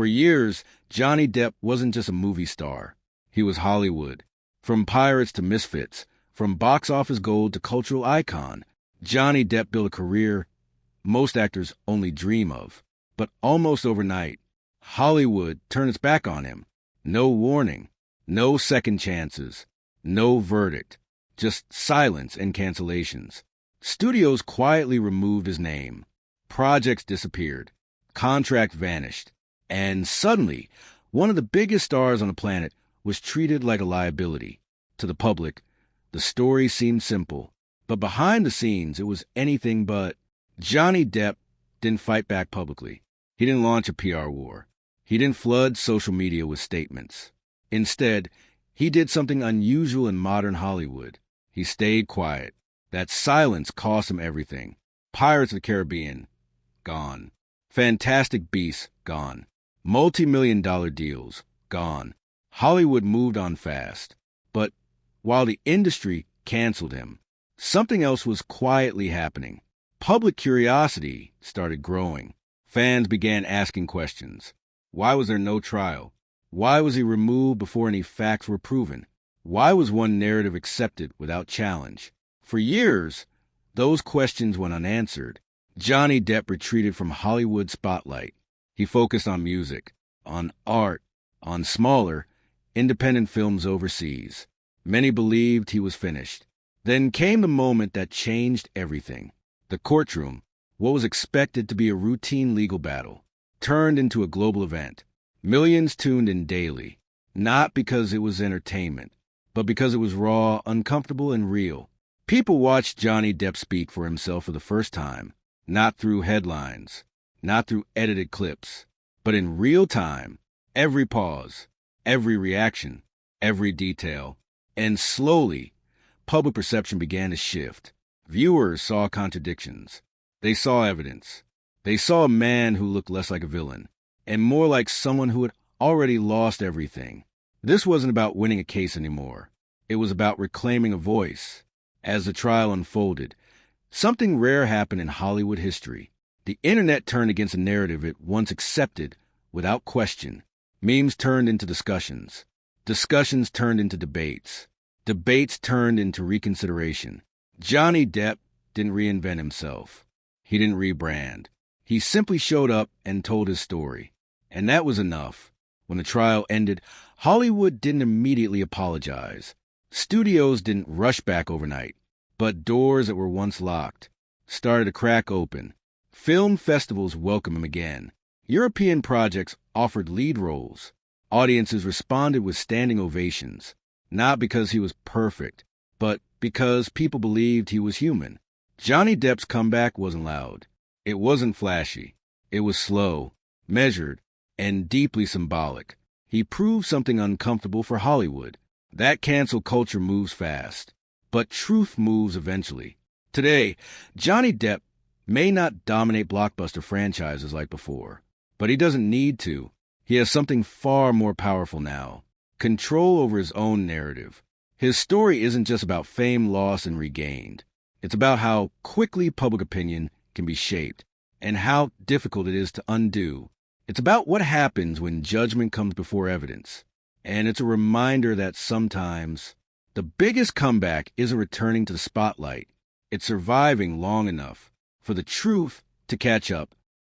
For years, Johnny Depp wasn't just a movie star. He was Hollywood. From pirates to misfits, from box office gold to cultural icon, Johnny Depp built a career most actors only dream of. But almost overnight, Hollywood turned its back on him. No warning, no second chances, no verdict, just silence and cancellations. Studios quietly removed his name. Projects disappeared. Contract vanished. And suddenly, one of the biggest stars on the planet was treated like a liability. To the public, the story seemed simple. But behind the scenes, it was anything but. Johnny Depp didn't fight back publicly. He didn't launch a PR war. He didn't flood social media with statements. Instead, he did something unusual in modern Hollywood. He stayed quiet. That silence cost him everything. Pirates of the Caribbean, gone. Fantastic Beasts, gone. Multi-million-dollar deals, gone. Hollywood moved on fast. But while the industry canceled him, something else was quietly happening. Public curiosity started growing. Fans began asking questions. Why was there no trial? Why was he removed before any facts were proven? Why was one narrative accepted without challenge? For years, those questions went unanswered. Johnny Depp retreated from Hollywood spotlight. He focused on music, on art, on smaller, independent films overseas. Many believed he was finished. Then came the moment that changed everything. The courtroom, what was expected to be a routine legal battle, turned into a global event. Millions tuned in daily, not because it was entertainment, but because it was raw, uncomfortable, and real. People watched Johnny Depp speak for himself for the first time, not through headlines, not through edited clips, but in real time, every pause, every reaction, every detail. And slowly, public perception began to shift. Viewers saw contradictions. They saw evidence. They saw a man who looked less like a villain and more like someone who had already lost everything. This wasn't about winning a case anymore. It was about reclaiming a voice. As the trial unfolded, something rare happened in Hollywood history. The internet turned against a narrative it once accepted without question. Memes turned into discussions. Discussions turned into debates. Debates turned into reconsideration. Johnny Depp didn't reinvent himself. He didn't rebrand. He simply showed up and told his story. And that was enough. When the trial ended, Hollywood didn't immediately apologize. Studios didn't rush back overnight. But doors that were once locked started to crack open. Film festivals welcomed him again. European projects offered lead roles. Audiences responded with standing ovations. Not because he was perfect, but because people believed he was human. Johnny Depp's comeback wasn't loud. It wasn't flashy. It was slow, measured, and deeply symbolic. He proved something uncomfortable for Hollywood. That cancel culture moves fast, but truth moves eventually. Today, Johnny Depp may not dominate blockbuster franchises like before, but he doesn't need to. He has something far more powerful now: control over his own narrative. His story isn't just about fame lost and regained. It's about how quickly public opinion can be shaped and how difficult it is to undo. It's about what happens when judgment comes before evidence. And it's a reminder that sometimes the biggest comeback isn't returning to the spotlight. It's surviving long enough for the truth to catch up